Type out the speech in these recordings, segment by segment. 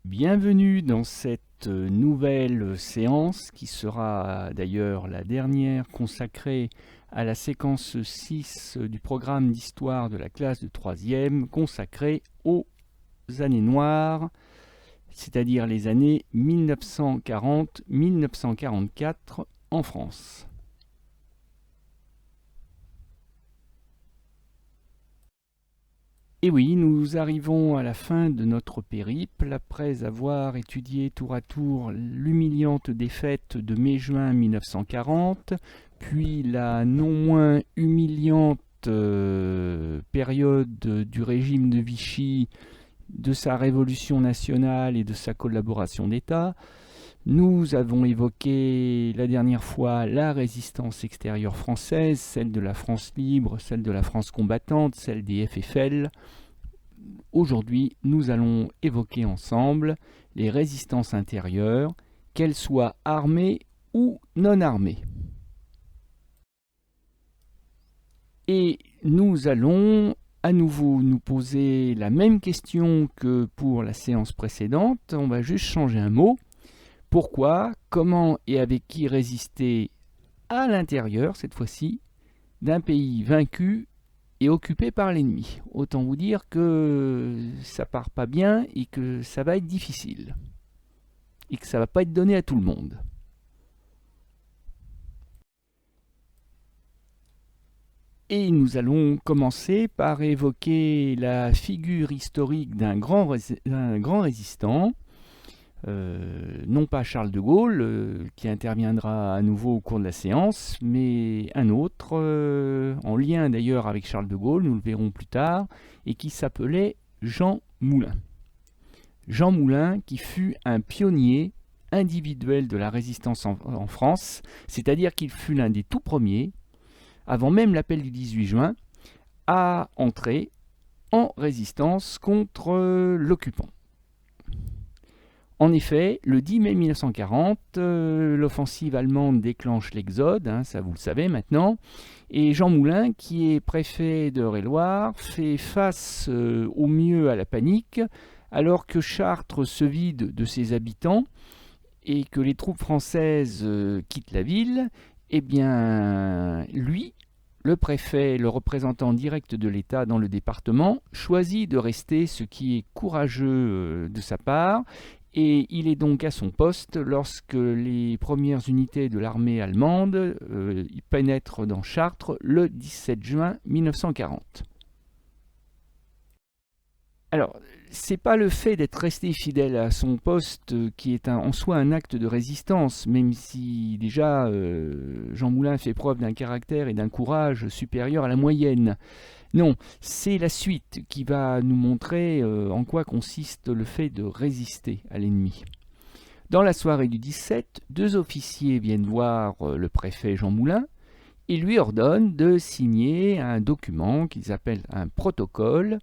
Bienvenue dans cette nouvelle séance qui sera d'ailleurs la dernière consacrée à la séquence 6 du programme d'histoire de la classe de 3e consacrée aux années noires, c'est-à-dire les années 1940-1944 en France. Et oui, nous arrivons à la fin de notre périple après avoir étudié tour à tour l'humiliante défaite de mai-juin 1940, puis la non moins humiliante période du régime de Vichy, de sa révolution nationale et de sa collaboration d'État. Nous avons évoqué la dernière fois la résistance extérieure française, celle de la France libre, celle de la France combattante, celle des FFL. Aujourd'hui, nous allons évoquer ensemble les résistances intérieures, qu'elles soient armées ou non armées. Et nous allons à nouveau nous poser la même question que pour la séance précédente. On va juste changer un mot. Pourquoi, comment et avec qui résister à l'intérieur, cette fois-ci, d'un pays vaincu et occupé par l'ennemi. Autant vous dire que ça part pas bien et que ça va être difficile. Et que ça va pas être donné à tout le monde. Et nous allons commencer par évoquer la figure historique d'un grand résistant, non pas Charles de Gaulle, qui interviendra à nouveau au cours de la séance, mais un autre, en lien d'ailleurs avec Charles de Gaulle, nous le verrons plus tard, et qui s'appelait Jean Moulin. Jean Moulin qui fut un pionnier individuel de la résistance en France, c'est-à-dire qu'il fut l'un des tout premiers, avant même l'appel du 18 juin, à entrer en résistance contre l'occupant. En effet, le 10 mai 1940, l'offensive allemande déclenche l'Exode, ça vous le savez maintenant, et Jean Moulin, qui est préfet d'Eure-et-Loir, fait face au mieux à la panique, alors que Chartres se vide de ses habitants et que les troupes françaises quittent la ville. Eh bien, lui, le préfet, le représentant direct de l'État dans le département, choisit de rester, ce qui est courageux de sa part, et il est donc à son poste lorsque les premières unités de l'armée allemande pénètrent dans Chartres le 17 juin 1940. Alors, c'est pas le fait d'être resté fidèle à son poste qui est en soi un acte de résistance, même si déjà Jean Moulin fait preuve d'un caractère et d'un courage supérieur à la moyenne. Non, c'est la suite qui va nous montrer en quoi consiste le fait de résister à l'ennemi. Dans la soirée du 17, deux officiers viennent voir le préfet Jean Moulin et lui ordonnent de signer un document qu'ils appellent un protocole,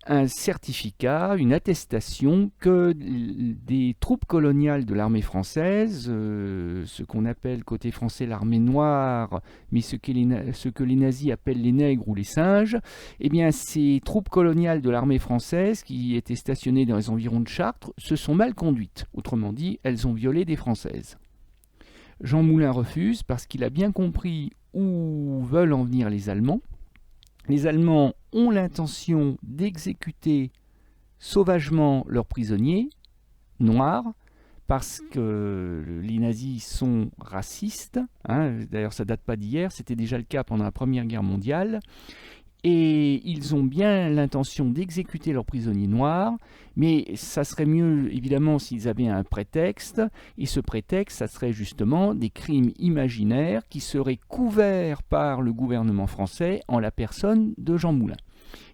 un certificat, une attestation que des troupes coloniales de l'armée française, ce qu'on appelle côté français l'armée noire, mais ce que les nazis appellent les nègres ou les singes, eh bien ces troupes coloniales de l'armée française qui étaient stationnées dans les environs de Chartres se sont mal conduites. Autrement dit, elles ont violé des Françaises. Jean Moulin refuse parce qu'il a bien compris où veulent en venir les Allemands. Les Allemands ont l'intention d'exécuter sauvagement leurs prisonniers noirs parce que les nazis sont racistes. D'ailleurs, ça ne date pas d'hier, c'était déjà le cas pendant la Première Guerre mondiale. Et ils ont bien l'intention d'exécuter leurs prisonniers noirs, mais ça serait mieux évidemment s'ils avaient un prétexte, et ce prétexte, ça serait justement des crimes imaginaires qui seraient couverts par le gouvernement français en la personne de Jean Moulin.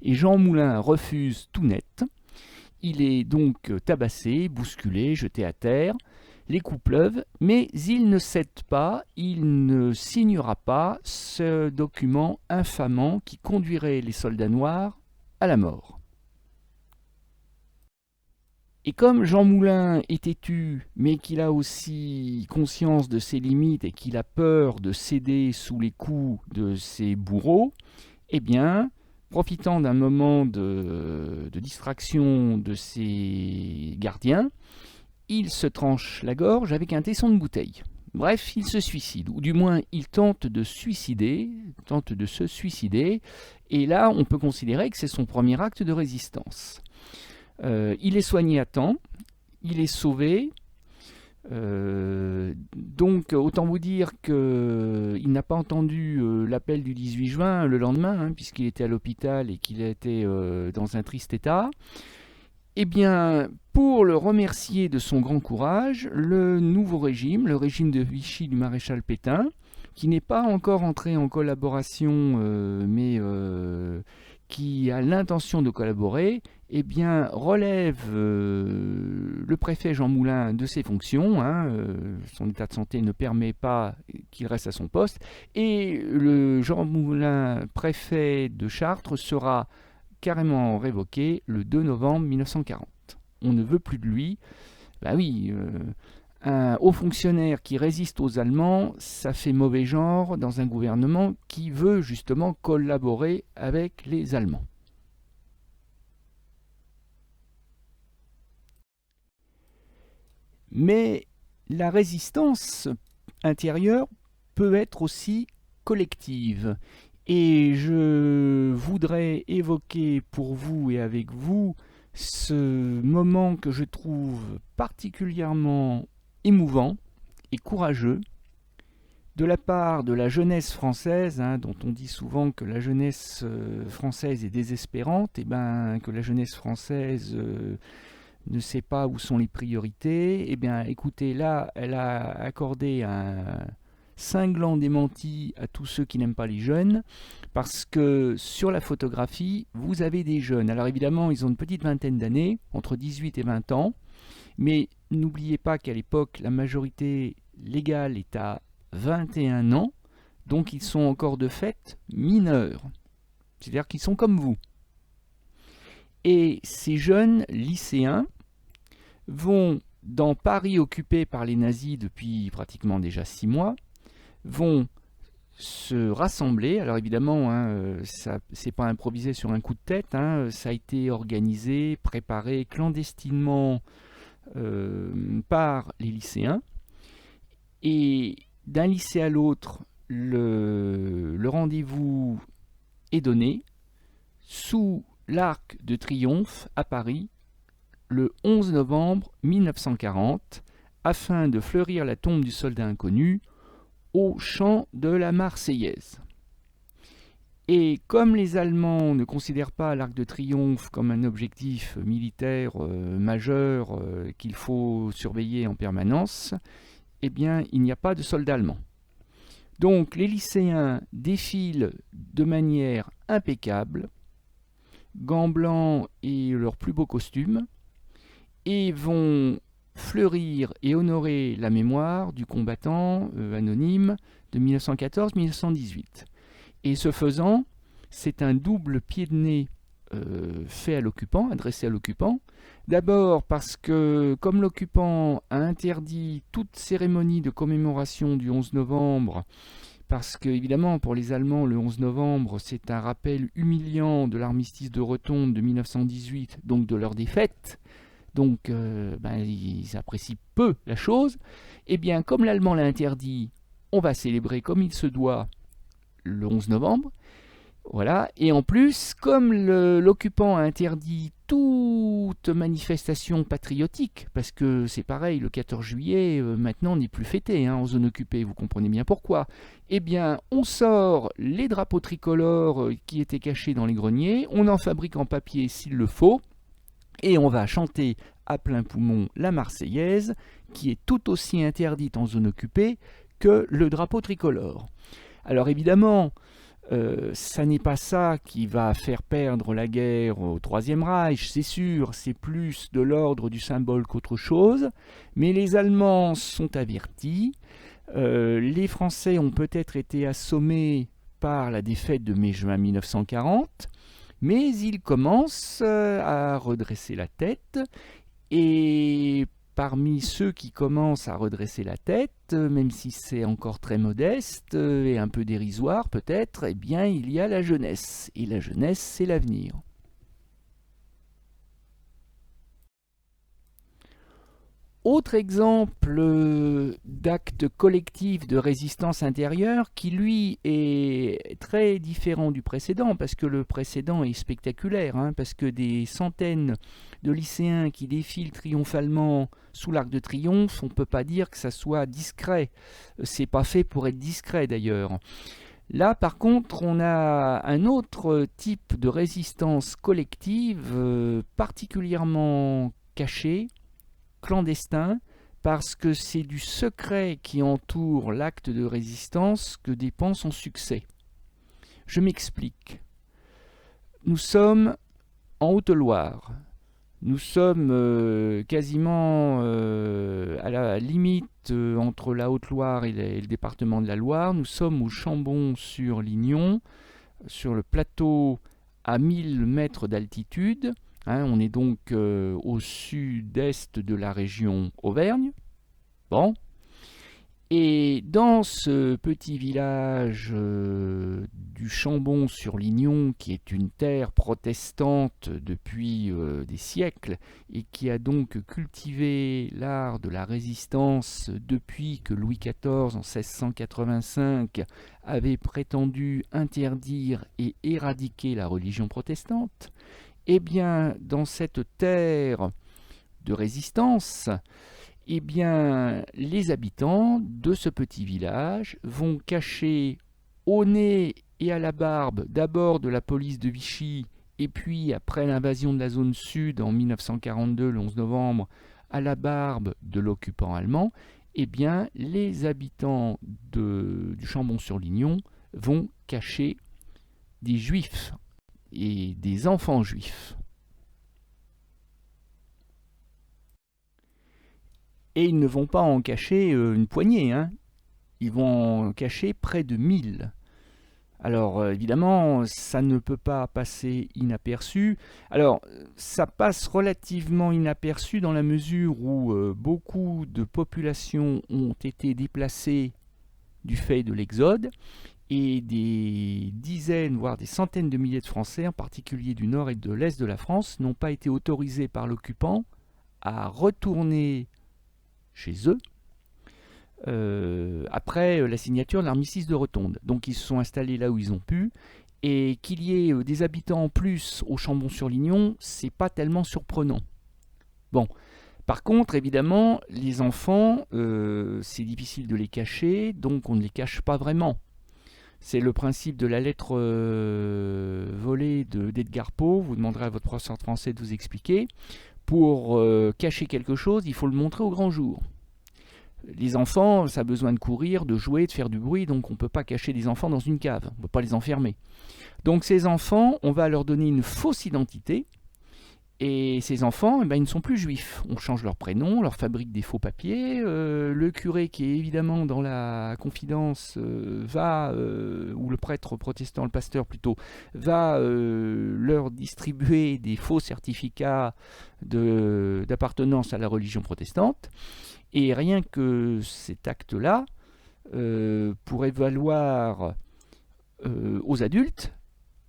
Et Jean Moulin refuse tout net, il est donc tabassé, bousculé, jeté à terre. Les coups pleuvent, mais il ne cède pas, il ne signera pas ce document infamant qui conduirait les soldats noirs à la mort. Et comme Jean Moulin est têtu, mais qu'il a aussi conscience de ses limites et qu'il a peur de céder sous les coups de ses bourreaux, eh bien, profitant d'un moment de distraction de ses gardiens, il se tranche la gorge avec un tesson de bouteille. Bref, il se suicide, ou du moins il tente de se suicider, et là on peut considérer que c'est son premier acte de résistance. Il est soigné à temps, il est sauvé, donc autant vous dire qu'il n'a pas entendu l'appel du 18 juin le lendemain, puisqu'il était à l'hôpital et qu'il était dans un triste état. Eh bien, pour le remercier de son grand courage, le nouveau régime, le régime de Vichy du maréchal Pétain, qui n'est pas encore entré en collaboration, mais qui a l'intention de collaborer, eh bien, relève le préfet Jean Moulin de ses fonctions. Son état de santé ne permet pas qu'il reste à son poste. Et le Jean Moulin, préfet de Chartres, sera carrément révoqué le 2 novembre 1940. On ne veut plus de lui. Bah oui, un haut fonctionnaire qui résiste aux Allemands, ça fait mauvais genre dans un gouvernement qui veut justement collaborer avec les Allemands. Mais la résistance intérieure peut être aussi collective. Et je voudrais évoquer pour vous et avec vous ce moment que je trouve particulièrement émouvant et courageux de la part de la jeunesse française, dont on dit souvent que la jeunesse française est désespérante, et que la jeunesse française ne sait pas où sont les priorités. Eh bien, écoutez, là, elle a accordé un cinglant démenti à tous ceux qui n'aiment pas les jeunes, parce que sur la photographie, vous avez des jeunes. Alors évidemment, ils ont une petite vingtaine d'années, entre 18 et 20 ans, mais n'oubliez pas qu'à l'époque, la majorité légale est à 21 ans, donc ils sont encore de fait mineurs. C'est-à-dire qu'ils sont comme vous. Et ces jeunes lycéens vont, dans Paris occupé par les nazis depuis pratiquement déjà 6 mois, vont se rassembler. Alors évidemment, ça c'est pas improvisé sur un coup de tête, ça a été organisé, préparé clandestinement par les lycéens. Et d'un lycée à l'autre, le rendez-vous est donné sous l'Arc de Triomphe à Paris le 11 novembre 1940 afin de fleurir la tombe du soldat inconnu au chant de la Marseillaise. Et comme les Allemands ne considèrent pas l'Arc de Triomphe comme un objectif militaire majeur qu'il faut surveiller en permanence, eh bien, il n'y a pas de soldats allemands. Donc, les lycéens défilent de manière impeccable, gants blancs et leurs plus beaux costumes, et vont fleurir et honorer la mémoire du combattant anonyme de 1914-1918. Et ce faisant, c'est un double pied de nez fait à l'occupant, adressé à l'occupant. D'abord parce que, comme l'occupant a interdit toute cérémonie de commémoration du 11 novembre, parce que, évidemment, pour les Allemands, le 11 novembre, c'est un rappel humiliant de l'armistice de Rotonde de 1918, donc de leur défaite. Donc, ils apprécient peu la chose. Eh bien, comme l'Allemand l'a interdit, on va célébrer comme il se doit le 11 novembre. Voilà. Et en plus, comme l'occupant a interdit toute manifestation patriotique, parce que c'est pareil, le 14 juillet, maintenant, n'est plus fêté en zone occupée, vous comprenez bien pourquoi. Eh bien, on sort les drapeaux tricolores qui étaient cachés dans les greniers, on en fabrique en papier s'il le faut, et on va chanter à plein poumon la Marseillaise, qui est tout aussi interdite en zone occupée que le drapeau tricolore. Alors évidemment, ça n'est pas ça qui va faire perdre la guerre au Troisième Reich, c'est sûr, c'est plus de l'ordre du symbole qu'autre chose, mais les Allemands sont avertis, les Français ont peut-être été assommés par la défaite de mai-juin 1940, mais ils commencent à redresser la tête, et parmi ceux qui commencent à redresser la tête, même si c'est encore très modeste et un peu dérisoire peut-être, eh bien il y a la jeunesse. Et la jeunesse, c'est l'avenir. Autre exemple d'acte collectif de résistance intérieure qui lui est très différent du précédent, parce que le précédent est spectaculaire, parce que des centaines de lycéens qui défilent triomphalement sous l'Arc de Triomphe, on ne peut pas dire que ça soit discret. C'est pas fait pour être discret d'ailleurs. Là, par contre, on a un autre type de résistance collective particulièrement caché, clandestin, parce que c'est du secret qui entoure l'acte de résistance que dépend son succès. Je m'explique. Nous sommes en Haute-Loire. Nous sommes quasiment à la limite entre la Haute-Loire et le département de la Loire. Nous sommes au Chambon-sur-Lignon, sur le plateau à 1000 mètres d'altitude. On est donc au sud-est de la région Auvergne. Bon. Et dans ce petit village du Chambon-sur-Lignon, qui est une terre protestante depuis des siècles, et qui a donc cultivé l'art de la résistance depuis que Louis XIV, en 1685, avait prétendu interdire et éradiquer la religion protestante, eh bien, dans cette terre de résistance, eh bien, les habitants de ce petit village vont cacher au nez et à la barbe, d'abord de la police de Vichy, et puis après l'invasion de la zone sud en 1942, le 11 novembre, à la barbe de l'occupant allemand, eh bien, les habitants du Chambon-sur-Lignon vont cacher des juifs et des enfants juifs. Et ils ne vont pas en cacher une poignée, ils vont en cacher près de 1000. Alors évidemment, ça ne peut pas passer inaperçu. Alors, ça passe relativement inaperçu dans la mesure où beaucoup de populations ont été déplacées du fait de l'exode, et des dizaines, voire des centaines de milliers de Français, en particulier du nord et de l'est de la France, n'ont pas été autorisés par l'occupant à retourner chez eux après la signature de l'armistice de Rotonde. Donc ils se sont installés là où ils ont pu, et qu'il y ait des habitants en plus au Chambon-sur-Lignon, c'est pas tellement surprenant. Bon, par contre, évidemment, les enfants, c'est difficile de les cacher, donc on ne les cache pas vraiment. C'est le principe de la lettre volée d'Edgar Poe. Vous demanderez à votre professeur de français de vous expliquer. Pour cacher quelque chose, il faut le montrer au grand jour. Les enfants, ça a besoin de courir, de jouer, de faire du bruit, donc on ne peut pas cacher des enfants dans une cave, on ne peut pas les enfermer. Donc ces enfants, on va leur donner une fausse identité, et ces enfants, ils ne sont plus juifs. On change leur prénom, on leur fabrique des faux papiers. Le curé, qui est évidemment dans la confidence, ou le prêtre protestant, le pasteur plutôt, va leur distribuer des faux certificats d'appartenance à la religion protestante. Et rien que cet acte-là pourrait valoir aux adultes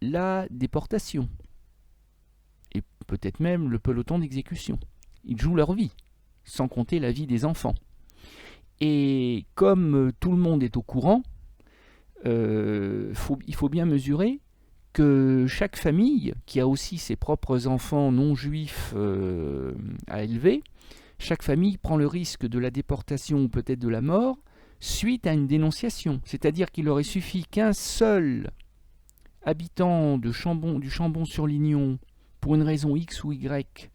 la déportation. Et peut-être même le peloton d'exécution. Ils jouent leur vie, sans compter la vie des enfants. Et comme tout le monde est au courant, il faut bien mesurer que chaque famille, qui a aussi ses propres enfants non juifs à élever, chaque famille prend le risque de la déportation ou peut-être de la mort suite à une dénonciation. C'est-à-dire qu'il aurait suffi qu'un seul habitant du Chambon-sur-Lignon, pour une raison X ou Y,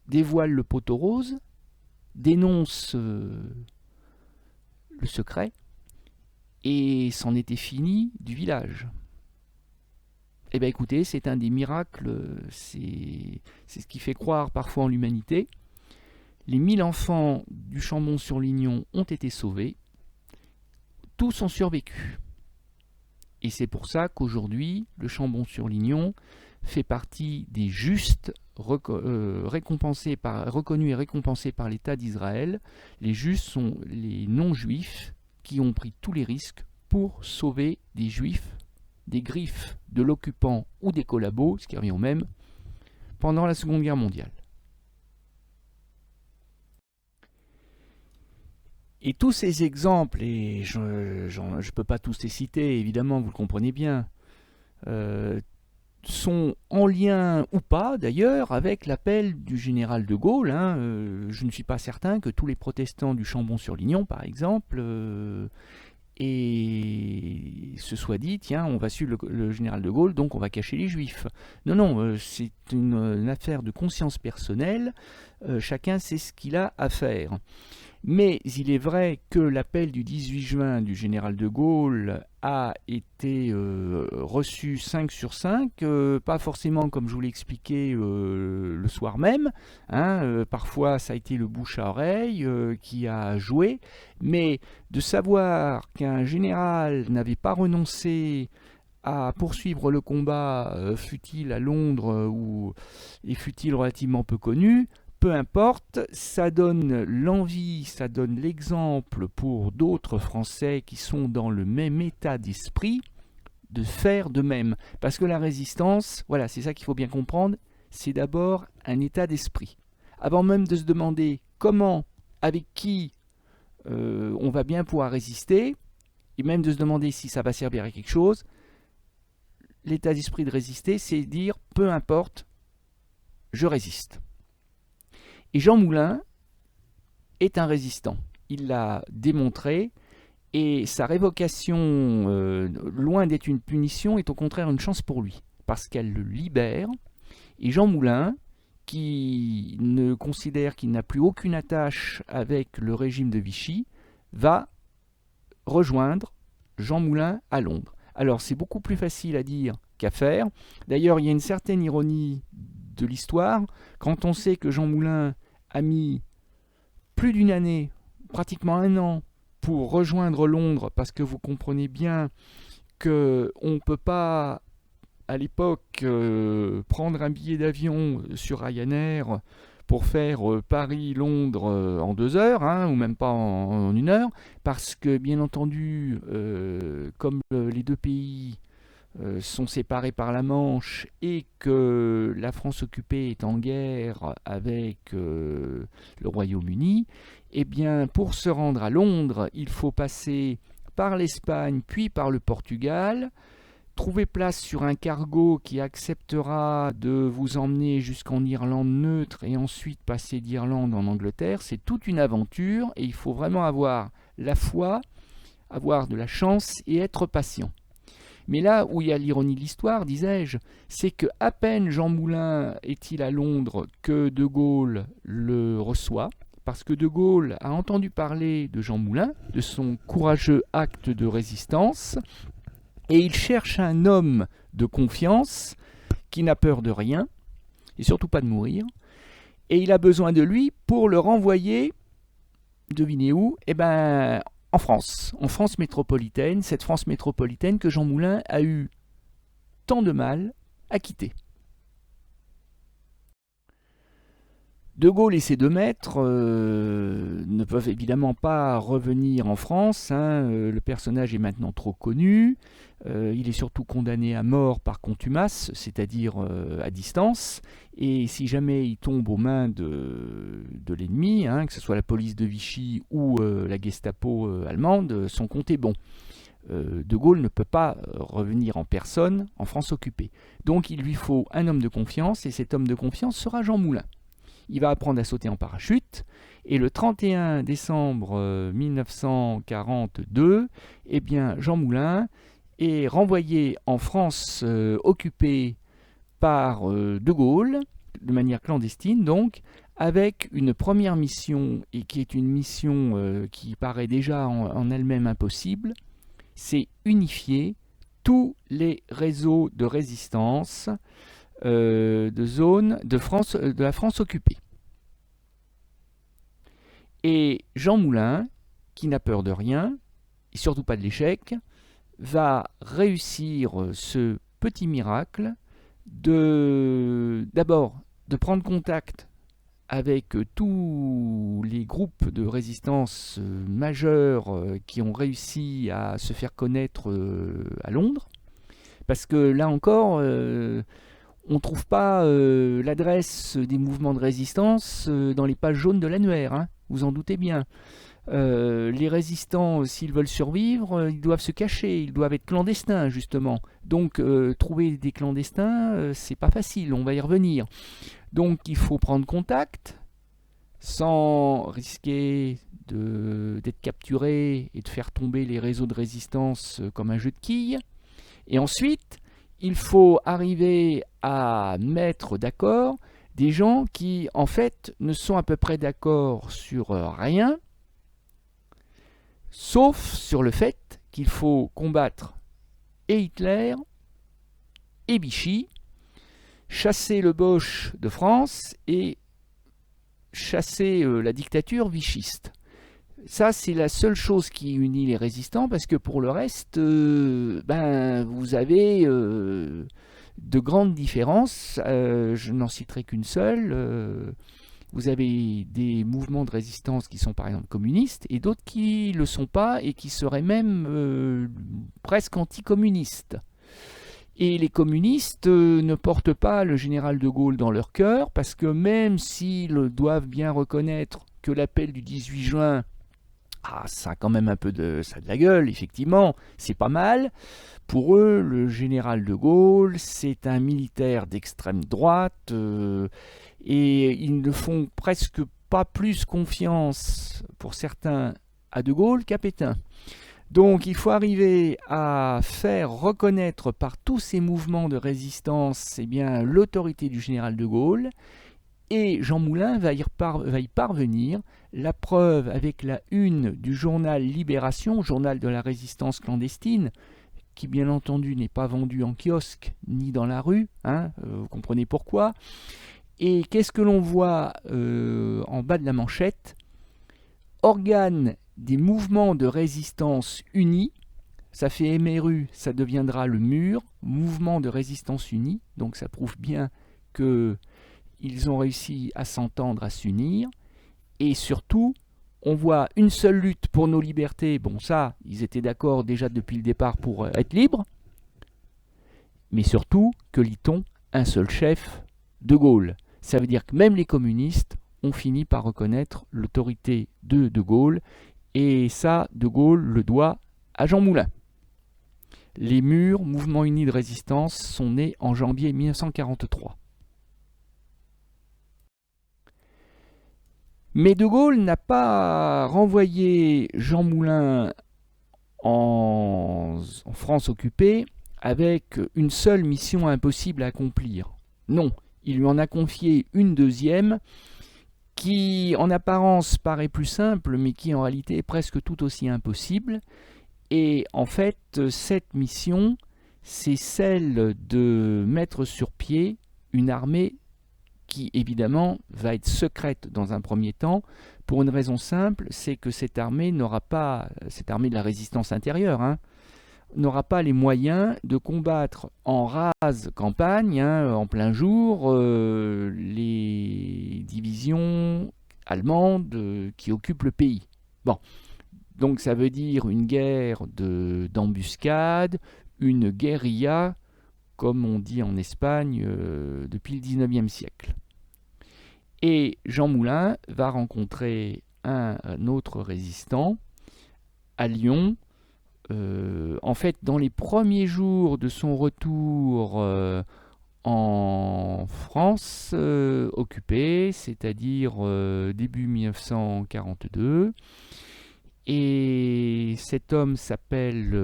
dévoile le poteau rose, dénonce le secret, et c'en était fini du village. Eh bien écoutez, c'est un des miracles, c'est ce qui fait croire parfois en l'humanité. Les 1000 enfants du Chambon-sur-Lignon ont été sauvés, tous ont survécu. Et c'est pour ça qu'aujourd'hui, le Chambon-sur-Lignon fait partie des justes reconnus et récompensés par l'État d'Israël. Les justes sont les non-juifs qui ont pris tous les risques pour sauver des juifs des griffes de l'occupant ou des collabos, ce qui revient au même, pendant la Seconde Guerre mondiale. Et tous ces exemples, et je ne peux pas tous les citer, évidemment, vous le comprenez bien, sont en lien ou pas d'ailleurs avec l'appel du général de Gaulle. Je ne suis pas certain que tous les protestants du Chambon-sur-Lignon, par exemple, et se soit dit, tiens, on va suivre le général de Gaulle, donc on va cacher les juifs. Non, non, c'est une affaire de conscience personnelle, chacun sait ce qu'il a à faire. Mais il est vrai que l'appel du 18 juin du général de Gaulle a été reçu 5 sur 5, pas forcément comme je vous l'ai expliqué le soir même, parfois ça a été le bouche à oreille qui a joué, mais de savoir qu'un général n'avait pas renoncé à poursuivre le combat, fût-il à Londres et fût-il relativement peu connu, peu importe, ça donne l'envie, ça donne l'exemple pour d'autres Français qui sont dans le même état d'esprit de faire de même. Parce que la résistance, voilà, c'est ça qu'il faut bien comprendre, c'est d'abord un état d'esprit. Avant même de se demander comment, avec qui on va bien pouvoir résister, et même de se demander si ça va servir à quelque chose, l'état d'esprit de résister, c'est dire peu importe, je résiste. Et Jean Moulin est un résistant. Il l'a démontré et sa révocation, loin d'être une punition, est au contraire une chance pour lui parce qu'elle le libère. Et Jean Moulin, qui ne considère qu'il n'a plus aucune attache avec le régime de Vichy, va rejoindre Jean Moulin à Londres. Alors c'est beaucoup plus facile à dire qu'à faire. D'ailleurs, il y a une certaine ironie de l'histoire quand on sait que Jean Moulin a mis plus d'une année, pratiquement un an, pour rejoindre Londres, parce que vous comprenez bien qu'on ne peut pas, à l'époque, prendre un billet d'avion sur Ryanair pour faire Paris-Londres en 2 heures, ou même pas en 1 heure, parce que, bien entendu, comme les deux pays sont séparés par la Manche et que la France occupée est en guerre avec le Royaume-Uni, eh bien pour se rendre à Londres, il faut passer par l'Espagne puis par le Portugal, trouver place sur un cargo qui acceptera de vous emmener jusqu'en Irlande neutre et ensuite passer d'Irlande en Angleterre. C'est toute une aventure et il faut vraiment avoir la foi, avoir de la chance et être patient. Mais là où il y a l'ironie de l'histoire, disais-je, c'est que à peine Jean Moulin est-il à Londres que De Gaulle le reçoit, parce que De Gaulle a entendu parler de Jean Moulin, de son courageux acte de résistance, et il cherche un homme de confiance qui n'a peur de rien, et surtout pas de mourir, et il a besoin de lui pour le renvoyer, devinez où, en France métropolitaine, cette France métropolitaine que Jean Moulin a eu tant de mal à quitter. De Gaulle et ses 2 maîtres ne peuvent évidemment pas revenir en France. Le personnage est maintenant trop connu. Il est surtout condamné à mort par contumace, c'est-à-dire à distance. Et si jamais il tombe aux mains de l'ennemi, que ce soit la police de Vichy ou la Gestapo allemande, son compte est bon. De Gaulle ne peut pas revenir en personne en France occupée. Donc il lui faut un homme de confiance, et cet homme de confiance sera Jean Moulin. Il va apprendre à sauter en parachute, et le 31 décembre 1942, Jean Moulin est renvoyé en France occupée par De Gaulle, de manière clandestine donc, avec une première mission, et qui est une mission qui paraît déjà en elle-même impossible, c'est unifier tous les réseaux de résistance de zone de la France occupée. Et Jean Moulin, qui n'a peur de rien, et surtout pas de l'échec, va réussir ce petit miracle d'abord de prendre contact avec tous les groupes de résistance majeurs qui ont réussi à se faire connaître à Londres. Parce que là encore, on ne trouve pas l'adresse des mouvements de résistance dans les pages jaunes de l'annuaire, hein, vous en doutez bien. Les résistants, s'ils veulent survivre, ils doivent se cacher, ils doivent être clandestins justement. Donc trouver des clandestins, c'est pas facile, on va y revenir. Donc il faut prendre contact sans risquer d'être capturé et de faire tomber les réseaux de résistance comme un jeu de quilles. Et ensuite, il faut arriver à mettre d'accord des gens qui, en fait, ne sont à peu près d'accord sur rien, sauf sur le fait qu'il faut combattre et Hitler et Vichy, chasser le Boche de France et chasser la dictature vichiste. Ça, c'est la seule chose qui unit les résistants, parce que pour le reste, vous avez de grandes différences. Je n'en citerai qu'une seule. Vous avez des mouvements de résistance qui sont par exemple communistes, et d'autres qui ne le sont pas, et qui seraient même presque anticommunistes. Et les communistes ne portent pas le général de Gaulle dans leur cœur, parce que même s'ils doivent bien reconnaître que l'appel du 18 juin, ça a quand même un peu de la gueule, effectivement, c'est pas mal. Pour eux, le général de Gaulle, c'est un militaire d'extrême droite, et ils ne font presque pas plus confiance, pour certains, à de Gaulle qu'à Pétain. Donc il faut arriver à faire reconnaître par tous ces mouvements de résistance l'autorité du général de Gaulle, et Jean Moulin va y parvenir. La preuve avec la une du journal Libération, journal de la résistance clandestine, qui bien entendu n'est pas vendu en kiosque ni dans la rue, hein, vous comprenez pourquoi. Et qu'est-ce que l'on voit en bas de la manchette? Organe des mouvements de résistance unis, ça fait MRU, ça deviendra le MUR, mouvement de résistance unis, donc ça prouve bien qu'ils ont réussi à s'entendre, à s'unir, et surtout, on voit une seule lutte pour nos libertés. Bon, ça, ils étaient d'accord déjà depuis le départ pour être libres, mais surtout, que lit-on? Un seul chef, de Gaulle. Ça veut dire que même les communistes ont fini par reconnaître l'autorité de Gaulle, et ça, de Gaulle le doit à Jean Moulin. Les MUR, Mouvement Uni de Résistance, sont nés en janvier 1943. Mais de Gaulle n'a pas renvoyé Jean Moulin en France occupée avec une seule mission impossible à accomplir. Non, il lui en a confié une deuxième qui en apparence paraît plus simple, mais qui en réalité est presque tout aussi impossible. Et en fait, cette mission, c'est celle de mettre sur pied une armée qui évidemment va être secrète dans un premier temps, pour une raison simple, c'est que cette armée n'aura pas, cette armée de la résistance intérieure, hein, n'aura pas les moyens de combattre en rase campagne, hein, en plein jour, les divisions allemandes qui occupent le pays. Bon, donc ça veut dire une guerre d'embuscade, une guérilla, comme on dit en Espagne depuis le 19e siècle. Et Jean Moulin va rencontrer un autre résistant à Lyon. En fait, dans les premiers jours de son retour en France occupée, c'est-à-dire début 1942, et cet homme s'appelle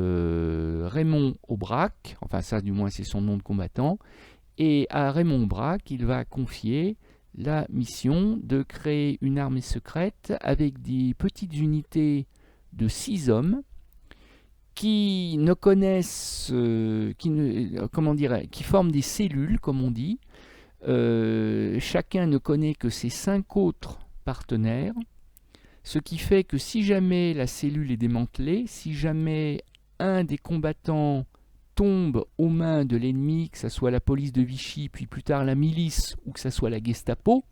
Raymond Aubrac, enfin ça du moins c'est son nom de combattant, et à Raymond Aubrac il va confier la mission de créer une armée secrète avec des petites unités de 6 hommes qui ne connaissent, qui forment des cellules, comme on dit. Chacun ne connaît que ses 5 autres partenaires, ce qui fait que si jamais la cellule est démantelée, si jamais un des combattants tombe aux mains de l'ennemi, que ce soit la police de Vichy, puis plus tard la milice, ou que ce soit la Gestapo,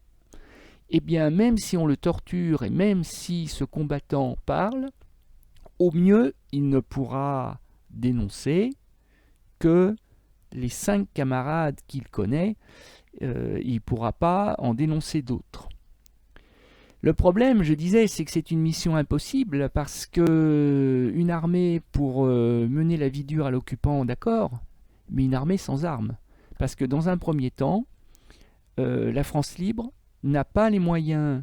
eh bien, même si on le torture et même si ce combattant parle, au mieux, il ne pourra dénoncer que les 5 camarades qu'il connaît, il ne pourra pas en dénoncer d'autres. Le problème, je disais, c'est que c'est une mission impossible parce que une armée pour mener la vie dure à l'occupant, d'accord, mais une armée sans armes. Parce que dans un premier temps, la France libre n'a pas les moyens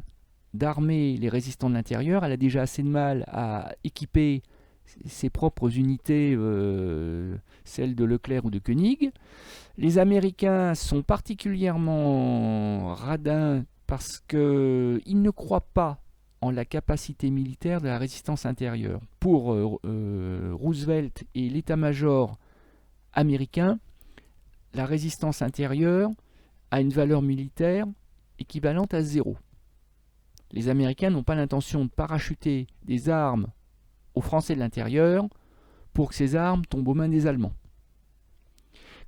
d'armer les résistants de l'intérieur. Elle a déjà assez de mal à équiper ses propres unités, celles de Leclerc ou de Koenig. Les Américains sont particulièrement radins parce qu'ils ne croient pas en la capacité militaire de la résistance intérieure. Pour Roosevelt et l'état-major américain, la résistance intérieure a une valeur militaire équivalente à 0. Les Américains n'ont pas l'intention de parachuter des armes aux Français de l'intérieur pour que ces armes tombent aux mains des Allemands.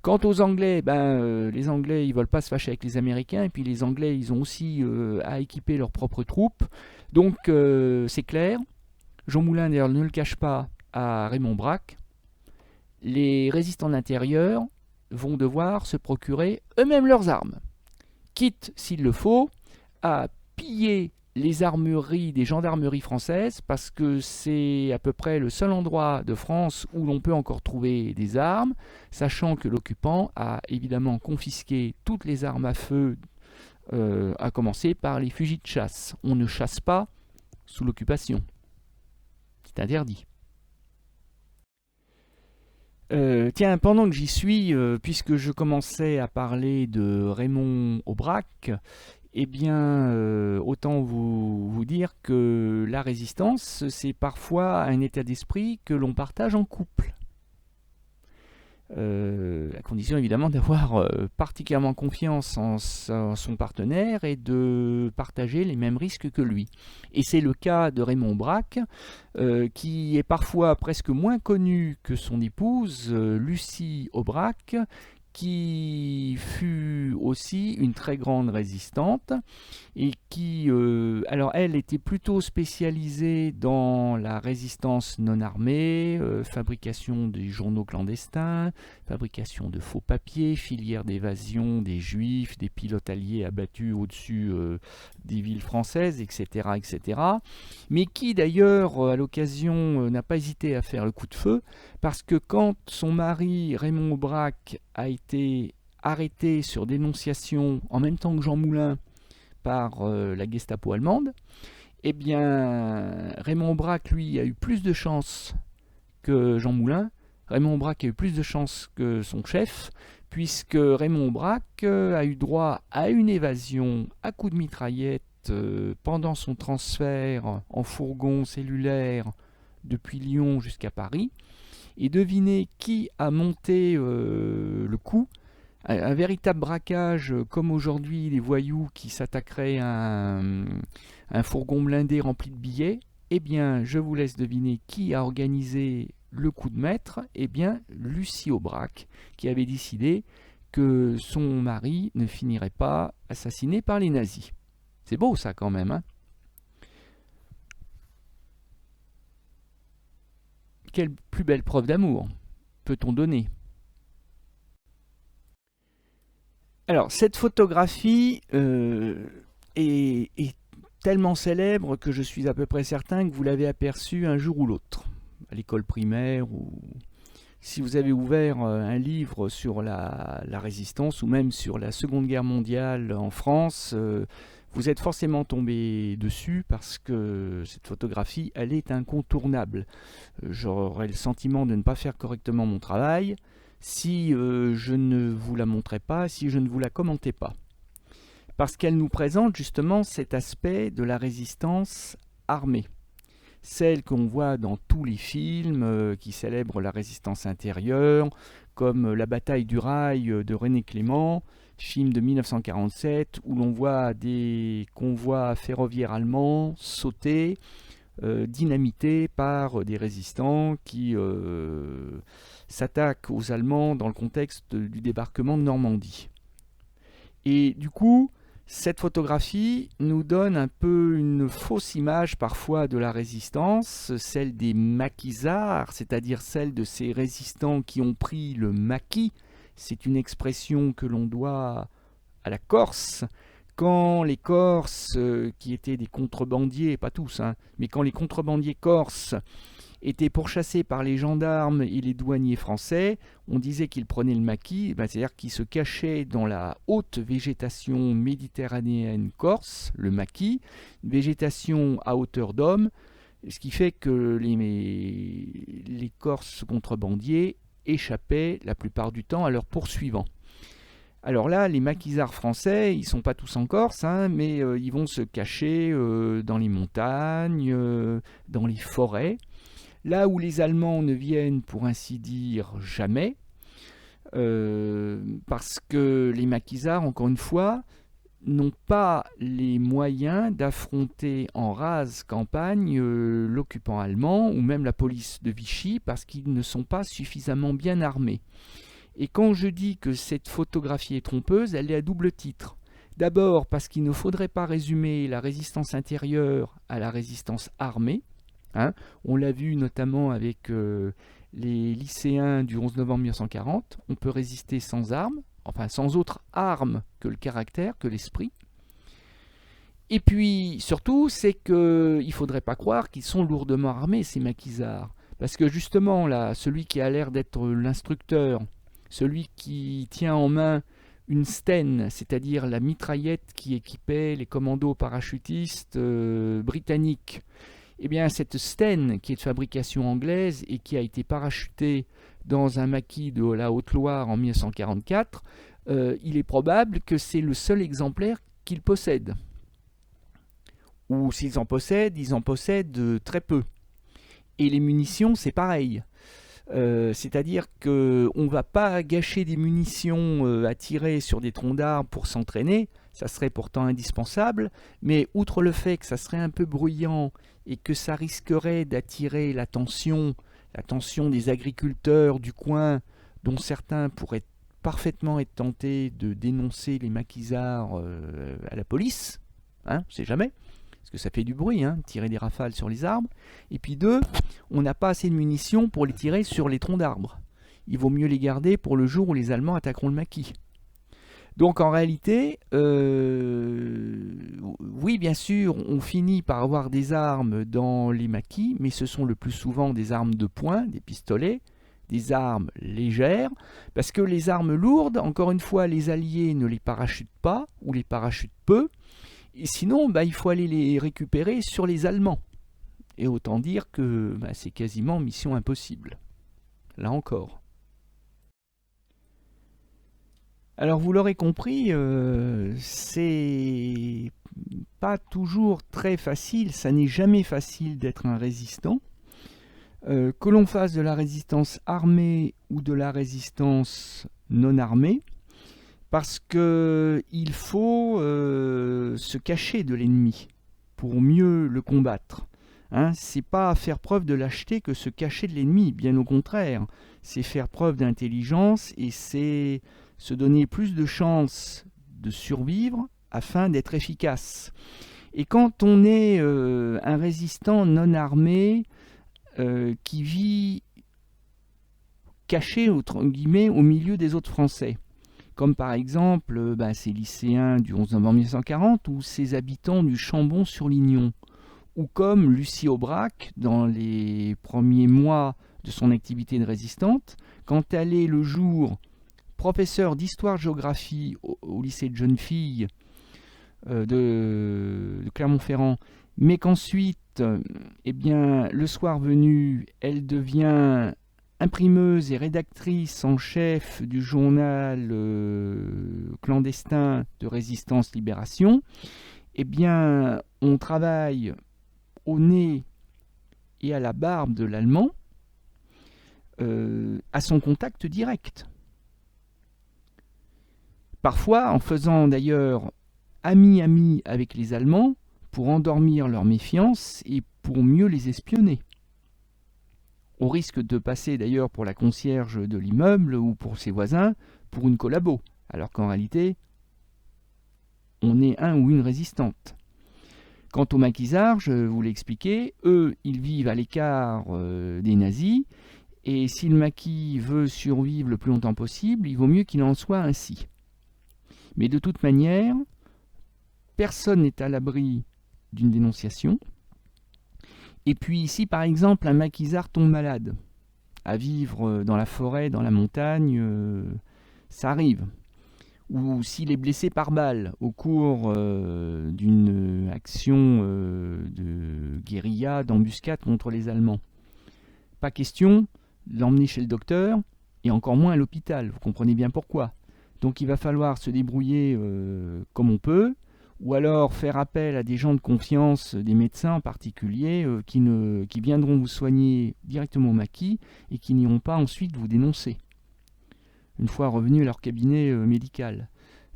Quant aux Anglais, les Anglais ils veulent pas se fâcher avec les Américains, et puis les Anglais ils ont aussi à équiper leurs propres troupes. Donc c'est clair, Jean Moulin d'ailleurs ne le cache pas à Raymond Braque, les résistants de l'intérieur vont devoir se procurer eux-mêmes leurs armes, quitte s'il le faut à piller les armureries des gendarmeries françaises, parce que c'est à peu près le seul endroit de France où l'on peut encore trouver des armes, sachant que l'occupant a évidemment confisqué toutes les armes à feu, à commencer par les fusils de chasse. On ne chasse pas sous l'occupation. C'est interdit. Tiens, pendant que j'y suis, puisque je commençais à parler de Raymond Aubrac, eh bien, autant vous dire que la résistance, c'est parfois un état d'esprit que l'on partage en couple. À condition évidemment d'avoir particulièrement confiance en son partenaire et de partager les mêmes risques que lui. Et c'est le cas de Raymond Braque, qui est parfois presque moins connu que son épouse, Lucie Aubrac, qui fut aussi une très grande résistante et qui, alors elle était plutôt spécialisée dans la résistance non armée, fabrication des journaux clandestins, fabrication de faux papiers, filière d'évasion des juifs, des pilotes alliés abattus au-dessus des villes françaises, etc., etc. Mais qui d'ailleurs, à l'occasion, n'a pas hésité à faire le coup de feu, parce que quand son mari Raymond Aubrac a été arrêté sur dénonciation en même temps que Jean Moulin par la Gestapo allemande, eh bien Raymond Aubrac lui a eu plus de chance que Jean Moulin. Raymond Aubrac a eu plus de chance que son chef, puisque Raymond Aubrac a eu droit à une évasion à coups de mitraillette pendant son transfert en fourgon cellulaire depuis Lyon jusqu'à Paris. Et devinez qui a monté le coup. Un véritable braquage comme aujourd'hui les voyous qui s'attaqueraient à un fourgon blindé rempli de billets. Eh bien, je vous laisse deviner qui a organisé le coup de maître. Eh bien, Lucie Aubrac, qui avait décidé que son mari ne finirait pas assassiné par les nazis. C'est beau ça quand même, hein ? Quelle plus belle preuve d'amour peut-on donner ? Alors, cette photographie est tellement célèbre que je suis à peu près certain que vous l'avez aperçue un jour ou l'autre, à l'école primaire, ou si vous avez ouvert un livre sur la résistance, ou même sur la Seconde Guerre mondiale en France, vous êtes forcément tombé dessus, parce que cette photographie, elle est incontournable. J'aurais le sentiment de ne pas faire correctement mon travail si je ne vous la montrais pas, si je ne vous la commentais pas. Parce qu'elle nous présente justement cet aspect de la résistance armée. Celle qu'on voit dans tous les films qui célèbrent la résistance intérieure, comme La bataille du rail de René Clément, film de 1947, où l'on voit des convois ferroviaires allemands sauter, dynamitée par des résistants qui s'attaquent aux Allemands dans le contexte du débarquement de Normandie. Et du coup, cette photographie nous donne un peu une fausse image parfois de la résistance, celle des maquisards, c'est-à-dire celle de ces résistants qui ont pris le maquis. C'est une expression que l'on doit à la Corse. Quand les Corses, qui étaient des contrebandiers, pas tous, mais quand les contrebandiers corses étaient pourchassés par les gendarmes et les douaniers français, on disait qu'ils prenaient le maquis, c'est-à-dire qu'ils se cachaient dans la haute végétation méditerranéenne corse, le maquis, une végétation à hauteur d'homme, ce qui fait que les Corses contrebandiers échappaient la plupart du temps à leurs poursuivants. Alors là, les maquisards français, ils ne sont pas tous en Corse, mais ils vont se cacher dans les montagnes, dans les forêts, là où les Allemands ne viennent, pour ainsi dire, jamais, parce que les maquisards, encore une fois, n'ont pas les moyens d'affronter en rase campagne l'occupant allemand ou même la police de Vichy, parce qu'ils ne sont pas suffisamment bien armés. Et quand je dis que cette photographie est trompeuse, elle est à double titre. D'abord parce qu'il ne faudrait pas résumer la résistance intérieure à la résistance armée. On l'a vu notamment avec les lycéens du 11 novembre 1940. On peut résister sans armes, enfin sans autre arme que le caractère, que l'esprit. Et puis surtout, c'est qu'il ne faudrait pas croire qu'ils sont lourdement armés, ces maquisards. Parce que justement, là, celui qui a l'air d'être l'instructeur, celui qui tient en main une Sten, c'est-à-dire la mitraillette qui équipait les commandos parachutistes britanniques, eh bien cette Sten, qui est de fabrication anglaise et qui a été parachutée dans un maquis de la Haute-Loire en 1944, il est probable que c'est le seul exemplaire qu'il possède. Ou s'ils en possèdent, ils en possèdent très peu. Et les munitions, c'est pareil. C'est-à-dire qu'on ne va pas gâcher des munitions à tirer sur des troncs d'arbres pour s'entraîner, ça serait pourtant indispensable, mais outre le fait que ça serait un peu bruyant et que ça risquerait d'attirer l'attention des agriculteurs du coin, dont certains pourraient parfaitement être tentés de dénoncer les maquisards à la police, on ne sait jamais, parce que ça fait du bruit, tirer des rafales sur les arbres. Et puis deux, on n'a pas assez de munitions pour les tirer sur les troncs d'arbres. Il vaut mieux les garder pour le jour où les Allemands attaqueront le maquis. Donc en réalité, oui bien sûr, on finit par avoir des armes dans les maquis, mais ce sont le plus souvent des armes de poing, des pistolets, des armes légères, parce que les armes lourdes, encore une fois, les Alliés ne les parachutent pas, ou les parachutent peu, et sinon, il faut aller les récupérer sur les Allemands. Et autant dire que c'est quasiment mission impossible. Là encore. Alors vous l'aurez compris, c'est pas toujours très facile, ça n'est jamais facile d'être un résistant. Que l'on fasse de la résistance armée ou de la résistance non armée, parce qu'il faut se cacher de l'ennemi pour mieux le combattre. C'est pas faire preuve de lâcheté que se cacher de l'ennemi, bien au contraire. C'est faire preuve d'intelligence et c'est se donner plus de chances de survivre afin d'être efficace. Et quand on est un résistant non armé qui vit caché entre guillemets, au milieu des autres Français, comme par exemple ces lycéens du 11 novembre 1940 ou ces habitants du Chambon-sur-Lignon, ou comme Lucie Aubrac dans les premiers mois de son activité de résistante, quand elle est le jour professeure d'histoire-géographie au lycée de jeunes filles de Clermont-Ferrand, mais qu'ensuite, le soir venu, elle devient imprimeuse et rédactrice en chef du journal clandestin de Résistance Libération, on travaille au nez et à la barbe de l'allemand, à son contact direct. Parfois en faisant d'ailleurs ami avec les Allemands pour endormir leur méfiance et pour mieux les espionner. Au risque de passer d'ailleurs pour la concierge de l'immeuble ou pour ses voisins pour une collabo, alors qu'en réalité, on est un ou une résistante. Quant aux maquisards, je vous l'ai expliqué, eux, ils vivent à l'écart des nazis, et si le maquis veut survivre le plus longtemps possible, il vaut mieux qu'il en soit ainsi. Mais de toute manière, personne n'est à l'abri d'une dénonciation. Et puis si par exemple un maquisard tombe malade, à vivre dans la forêt, dans la montagne, ça arrive. Ou s'il est blessé par balle au cours d'une action de guérilla, d'embuscade contre les Allemands. Pas question de l'emmener chez le docteur, et encore moins à l'hôpital, vous comprenez bien pourquoi. Donc il va falloir se débrouiller comme on peut, ou alors faire appel à des gens de confiance, des médecins en particulier, qui viendront vous soigner directement au maquis, et qui n'iront pas ensuite vous dénoncer une fois revenus à leur cabinet médical.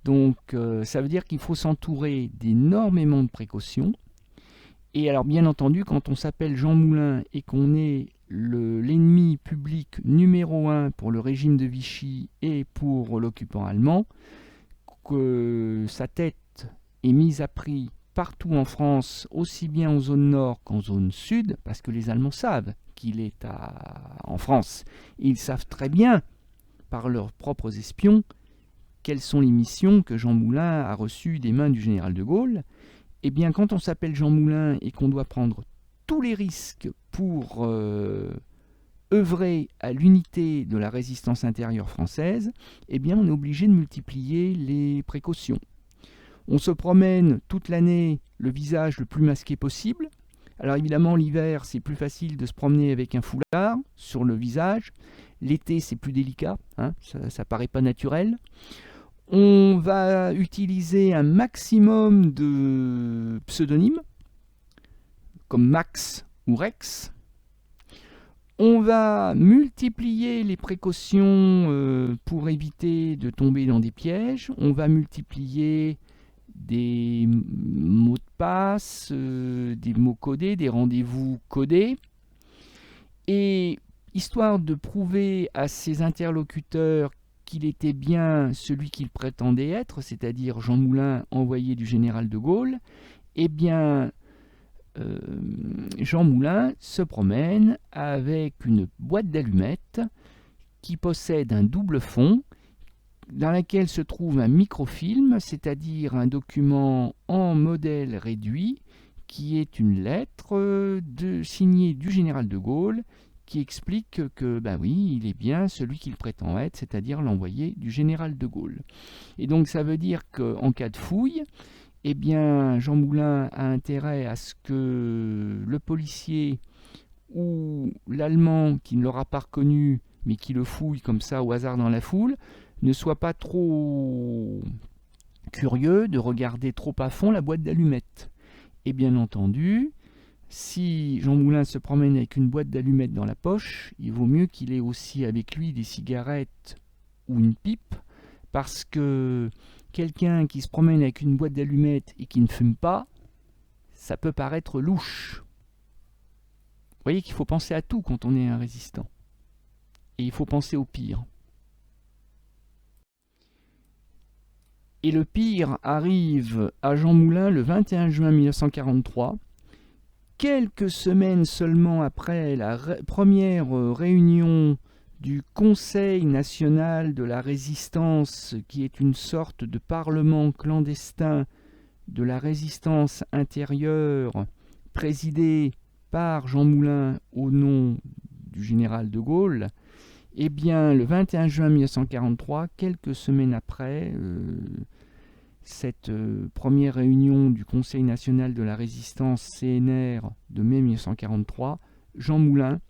Donc ça veut dire qu'il faut s'entourer d'énormément de précautions. Et alors bien entendu, quand on s'appelle Jean Moulin et qu'on est l'ennemi public numéro 1 pour le régime de Vichy et pour l'occupant allemand, que sa tête est mise à prix partout en France, aussi bien en zone nord qu'en zone sud, parce que les Allemands savent qu'il est en France. Ils savent très bien par leurs propres espions quelles sont les missions que Jean Moulin a reçues des mains du général de Gaulle. Eh bien, quand on s'appelle Jean Moulin et qu'on doit prendre tous les risques pour œuvrer à l'unité de la résistance intérieure française, eh bien, on est obligé de multiplier les précautions. On se promène toute l'année le visage le plus masqué possible. Alors évidemment, l'hiver, c'est plus facile de se promener avec un foulard sur le visage. L'été, c'est plus délicat, hein, ça paraît pas naturel. On va utiliser un maximum de pseudonymes, comme Max ou Rex. On va multiplier les précautions pour éviter de tomber dans des pièges. On va multiplier des mots de passe, des mots codés, des rendez-vous codés. Et histoire de prouver à ses interlocuteurs qu'il était bien celui qu'il prétendait être, c'est-à-dire Jean Moulin, envoyé du général de Gaulle, eh bien, Jean Moulin se promène avec une boîte d'allumettes qui possède un double fond, dans laquelle se trouve un microfilm, c'est-à-dire un document en modèle réduit, qui est une lettre signée du général de Gaulle, qui explique que, ben oui, il est bien celui qu'il prétend être, c'est-à-dire l'envoyé du général de Gaulle. Et donc ça veut dire qu'en cas de fouille, eh bien, Jean Moulin a intérêt à ce que le policier ou l'Allemand qui ne l'aura pas reconnu, mais qui le fouille comme ça au hasard dans la foule, ne soit pas trop curieux de regarder trop à fond la boîte d'allumettes. Et bien entendu, si Jean Moulin se promène avec une boîte d'allumettes dans la poche, il vaut mieux qu'il ait aussi avec lui des cigarettes ou une pipe, parce que quelqu'un qui se promène avec une boîte d'allumettes et qui ne fume pas, ça peut paraître louche. Vous voyez qu'il faut penser à tout quand on est un résistant. Et il faut penser au pire. Et le pire arrive à Jean Moulin le 21 juin 1943, quelques semaines seulement après la première réunion du Conseil national de la résistance, qui est une sorte de parlement clandestin de la résistance intérieure, présidé par Jean Moulin au nom du général de Gaulle. Eh bien, le 21 juin 1943, quelques semaines après cette première réunion du Conseil national de la résistance CNR de mai 1943, Jean Moulin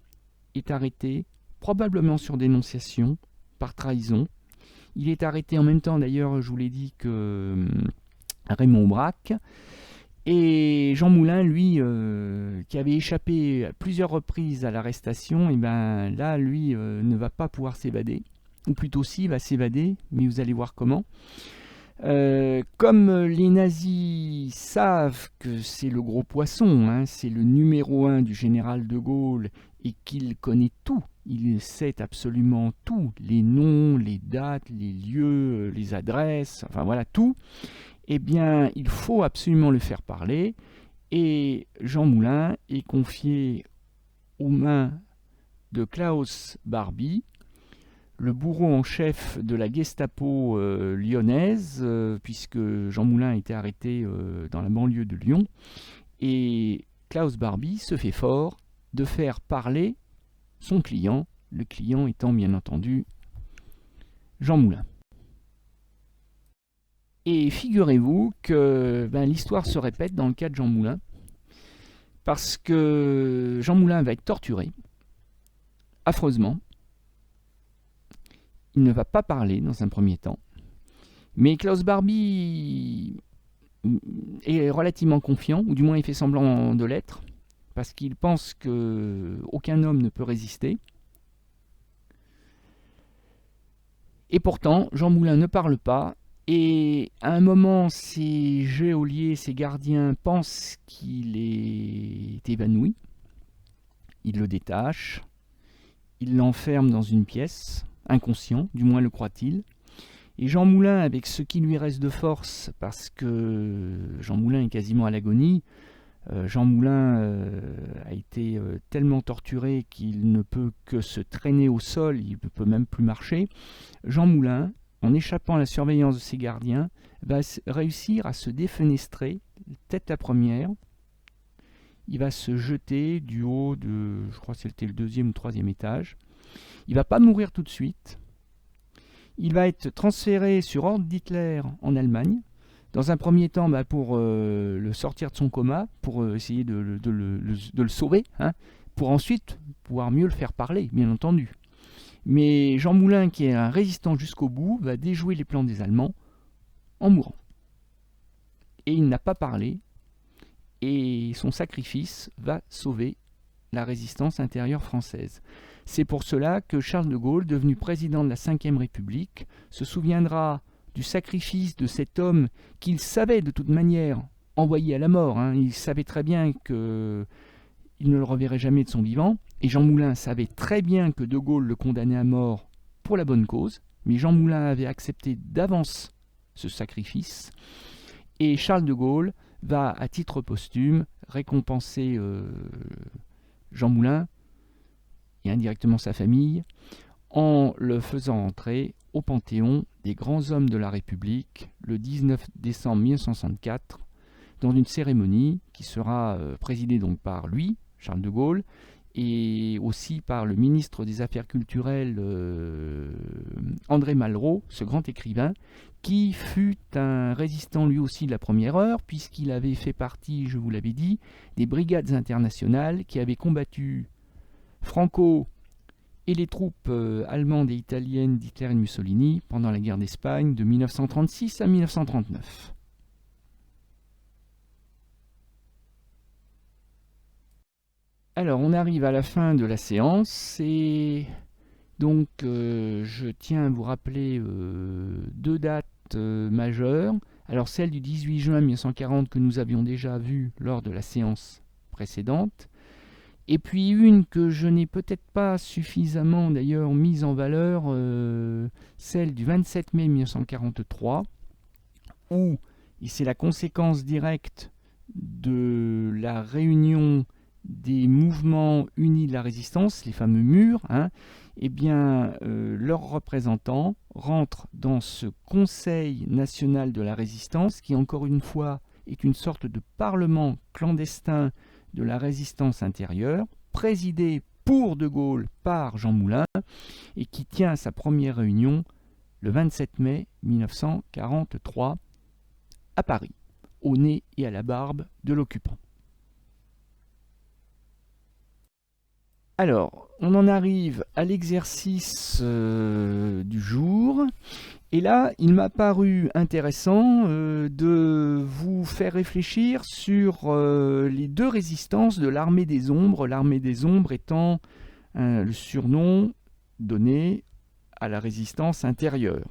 est arrêté, probablement sur dénonciation, par trahison. Il est arrêté en même temps, d'ailleurs, je vous l'ai dit, que Raymond Braque. Et Jean Moulin, lui, qui avait échappé à plusieurs reprises à l'arrestation, et ben là, lui, ne va pas pouvoir s'évader. Ou plutôt si, il va s'évader, mais vous allez voir comment. Comme les nazis savent que c'est le gros poisson, hein, c'est le numéro un du général de Gaulle et qu'il connaît tout, il sait absolument tout, les noms, les dates, les lieux, les adresses, enfin voilà tout, eh bien il faut absolument le faire parler et Jean Moulin est confié aux mains de Klaus Barbie, le bourreau en chef de la Gestapo lyonnaise, puisque Jean Moulin a été arrêté dans la banlieue de Lyon. Et Klaus Barbie se fait fort de faire parler son client, le client étant bien entendu Jean Moulin. Et figurez-vous que l'histoire se répète dans le cas de Jean Moulin, parce que Jean Moulin va être torturé, affreusement. Il ne va pas parler dans un premier temps. Mais Klaus Barbie est relativement confiant, ou du moins il fait semblant de l'être, parce qu'il pense qu'aucun homme ne peut résister. Et pourtant, Jean Moulin ne parle pas, et à un moment, ses geôliers, ses gardiens pensent qu'il est évanoui. Ils le détachent, ils l'enferment dans une pièce, inconscient, du moins le croit-il. Et Jean Moulin, avec ce qui lui reste de force, parce que Jean Moulin est quasiment à l'agonie, Jean Moulin a été tellement torturé qu'il ne peut que se traîner au sol, il ne peut même plus marcher. Jean Moulin, en échappant à la surveillance de ses gardiens, va réussir à se défenestrer, tête la première. Il va se jeter du haut de, je crois que c'était le 2e ou 3e étage. Il ne va pas mourir tout de suite. Il va être transféré sur ordre d'Hitler en Allemagne. Dans un premier temps, pour le sortir de son coma, pour essayer de le sauver, hein, pour ensuite pouvoir mieux le faire parler, bien entendu. Mais Jean Moulin, qui est un résistant jusqu'au bout, va déjouer les plans des Allemands en mourant. Et il n'a pas parlé, et son sacrifice va sauver la résistance intérieure française. C'est pour cela que Charles de Gaulle, devenu président de la Ve République, se souviendra du sacrifice de cet homme qu'il savait de toute manière envoyé à la mort. Hein. Il savait très bien qu'il ne le reverrait jamais de son vivant. Et Jean Moulin savait très bien que de Gaulle le condamnait à mort pour la bonne cause. Mais Jean Moulin avait accepté d'avance ce sacrifice. Et Charles de Gaulle va, à titre posthume, récompenser Jean Moulin et indirectement sa famille en le faisant entrer au Panthéon des grands hommes de la République le 19 décembre 1964 dans une cérémonie qui sera présidée donc par lui, Charles de Gaulle, et aussi par le ministre des Affaires culturelles André Malraux, ce grand écrivain, qui fut un résistant lui aussi de la première heure, puisqu'il avait fait partie, je vous l'avais dit, des brigades internationales qui avaient combattu Franco et les troupes allemandes et italiennes d'Hitler et de Mussolini pendant la guerre d'Espagne de 1936 à 1939. Alors, on arrive à la fin de la séance et donc je tiens à vous rappeler deux dates majeures. Alors, celle du 18 juin 1940 que nous avions déjà vue lors de la séance précédente, et puis une que je n'ai peut-être pas suffisamment d'ailleurs mise en valeur, celle du 27 mai 1943, où, et c'est la conséquence directe de la réunion des mouvements unis de la résistance, les fameux murs, hein, eh bien, leurs représentants rentrent dans ce Conseil national de la résistance, qui encore une fois est une sorte de parlement clandestin de la résistance intérieure, présidé pour De Gaulle par Jean Moulin, et qui tient sa première réunion le 27 mai 1943 à Paris, au nez et à la barbe de l'occupant. Alors, on en arrive à l'exercice du jour. Et là, il m'a paru intéressant de vous faire réfléchir sur les deux résistances de l'armée des ombres. L'armée des ombres étant le surnom donné à la résistance intérieure.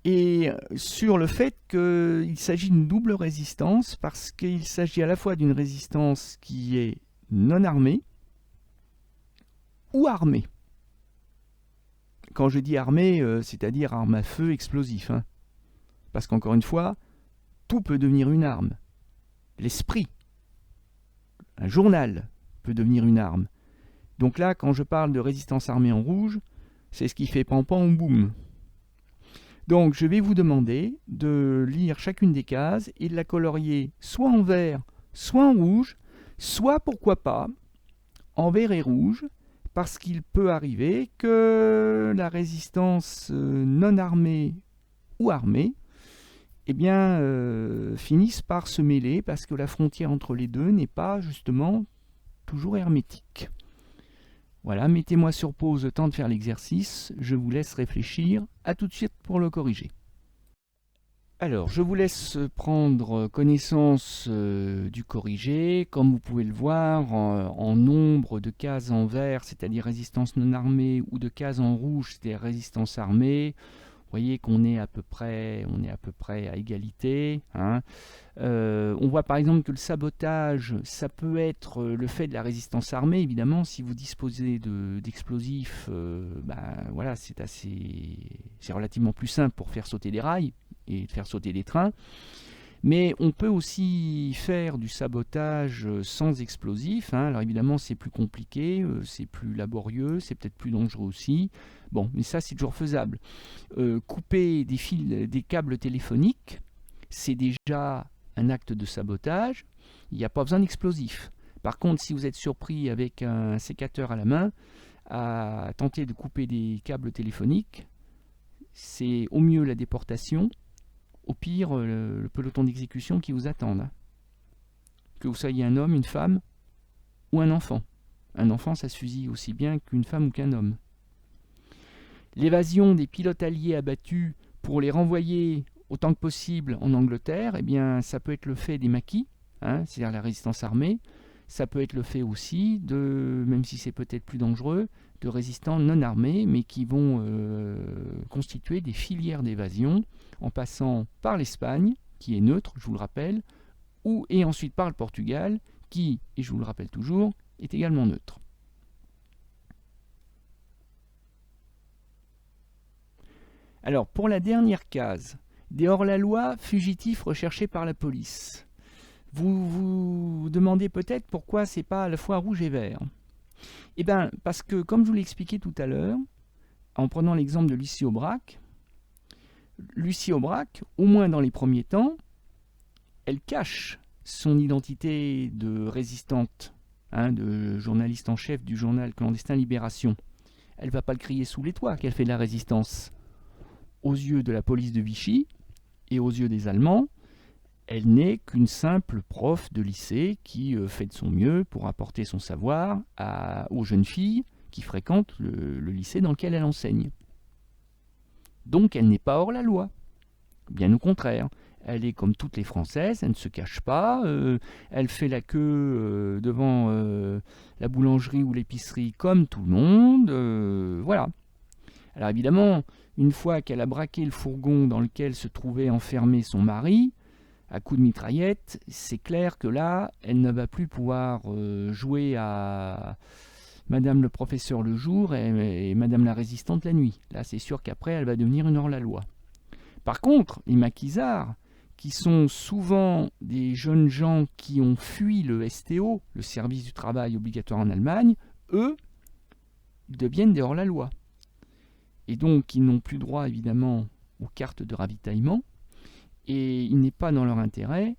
et sur le fait qu'il s'agit d'une double résistance, parce qu'il s'agit à la fois d'une résistance qui est non armée ou armée. Quand je dis armée, c'est-à-dire arme à feu explosif, hein. Parce qu'encore une fois, tout peut devenir une arme. L'esprit, un journal peut devenir une arme. Donc là, quand je parle de résistance armée en rouge, c'est ce qui fait pam-pam ou boum. Donc je vais vous demander de lire chacune des cases et de la colorier soit en vert, soit en rouge, soit pourquoi pas en vert et rouge, parce qu'il peut arriver que la résistance non armée ou armée finisse par se mêler, parce que la frontière entre les deux n'est pas justement toujours hermétique. Voilà, mettez-moi sur pause le temps de faire l'exercice, je vous laisse réfléchir, à tout de suite pour le corriger. Alors, je vous laisse prendre connaissance du corrigé. Comme vous pouvez le voir, en nombre de cases en vert, c'est-à-dire résistance non armée, ou de cases en rouge, c'est-à-dire résistance armée, vous voyez qu'on est à peu près à égalité, hein. On voit par exemple que le sabotage, ça peut être le fait de la résistance armée. Évidemment, si vous disposez d'explosifs, voilà, c'est relativement plus simple pour faire sauter des rails et faire sauter des trains. Mais on peut aussi faire du sabotage sans explosifs, hein. Alors évidemment, c'est plus compliqué, c'est plus laborieux, c'est peut-être plus dangereux aussi. Bon, mais ça, c'est toujours faisable. Couper des fils, des câbles téléphoniques, c'est déjà un acte de sabotage. Il n'y a pas besoin d'explosifs. Par contre, si vous êtes surpris avec un sécateur à la main, à tenter de couper des câbles téléphoniques, c'est au mieux la déportation, au pire le peloton d'exécution qui vous attend. Que vous soyez un homme, une femme ou un enfant. Un enfant, ça se fusille aussi bien qu'une femme ou qu'un homme. L'évasion des pilotes alliés abattus pour les renvoyer autant que possible en Angleterre, ça peut être le fait des maquis, hein, c'est-à-dire la résistance armée. Ça peut être le fait aussi de, même si c'est peut-être plus dangereux, de résistants non armés, mais qui vont constituer des filières d'évasion en passant par l'Espagne, qui est neutre, je vous le rappelle, et ensuite par le Portugal, qui, et je vous le rappelle toujours, est également neutre. Alors, pour la dernière case, des hors-la-loi fugitifs recherchés par la police. Vous vous demandez peut-être pourquoi c'est pas à la fois rouge et vert. Eh bien, parce que, comme je vous l'ai expliqué tout à l'heure, en prenant l'exemple de Lucie Aubrac, au moins dans les premiers temps, elle cache son identité de résistante, hein, de journaliste en chef du journal clandestin Libération. Elle ne va pas le crier sous les toits qu'elle fait de la résistance. Aux yeux de la police de Vichy et aux yeux des Allemands, elle n'est qu'une simple prof de lycée qui fait de son mieux pour apporter son savoir aux jeunes filles qui fréquentent le lycée dans lequel elle enseigne. Donc elle n'est pas hors la loi. Bien au contraire, elle est comme toutes les Françaises, elle ne se cache pas, elle fait la queue devant la boulangerie ou l'épicerie comme tout le monde, voilà. Alors évidemment, une fois qu'elle a braqué le fourgon dans lequel se trouvait enfermé son mari, à coups de mitraillette, c'est clair que là, elle ne va plus pouvoir jouer à Madame le professeur le jour et Madame la résistante la nuit. Là, c'est sûr qu'après, elle va devenir une hors-la-loi. Par contre, les maquisards, qui sont souvent des jeunes gens qui ont fui le STO, le service du travail obligatoire en Allemagne, eux, ils deviennent des hors-la-loi. Et donc, ils n'ont plus droit, évidemment, aux cartes de ravitaillement, et il n'est pas dans leur intérêt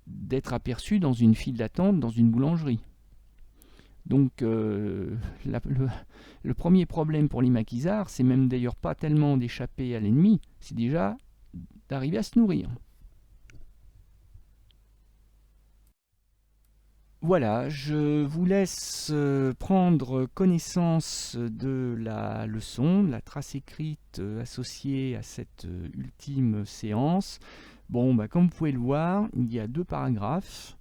d'être aperçus dans une file d'attente dans une boulangerie. Donc, le premier problème pour les maquisards, c'est même d'ailleurs pas tellement d'échapper à l'ennemi, c'est déjà d'arriver à se nourrir. Voilà, je vous laisse prendre connaissance de la leçon, de la trace écrite associée à cette ultime séance. Bon, comme vous pouvez le voir, il y a 2 paragraphes,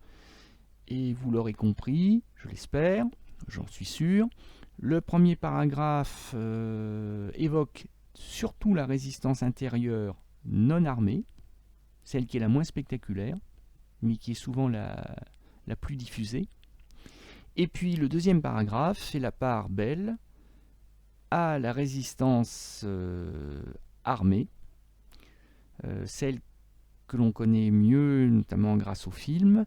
et vous l'aurez compris, je l'espère, j'en suis sûr. Le premier paragraphe évoque surtout la résistance intérieure non armée, celle qui est la moins spectaculaire, mais qui est souvent la plus diffusée. Et puis le deuxième paragraphe fait la part belle à la résistance armée, celle que l'on connaît mieux, notamment grâce au film,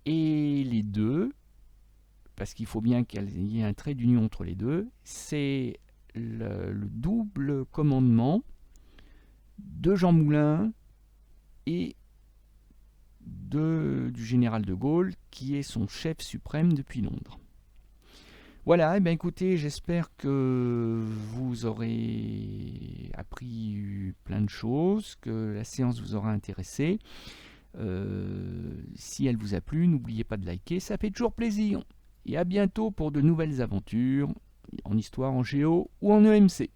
et les deux, parce qu'il faut bien qu'il y ait un trait d'union entre les deux, c'est le double commandement de Jean Moulin et du général de Gaulle, qui est son chef suprême depuis Londres. Voilà, et bien écoutez, j'espère que vous aurez appris plein de choses, que la séance vous aura intéressé. Si elle vous a plu, n'oubliez pas de liker, ça fait toujours plaisir. Et à bientôt pour de nouvelles aventures en histoire, en géo ou en EMC.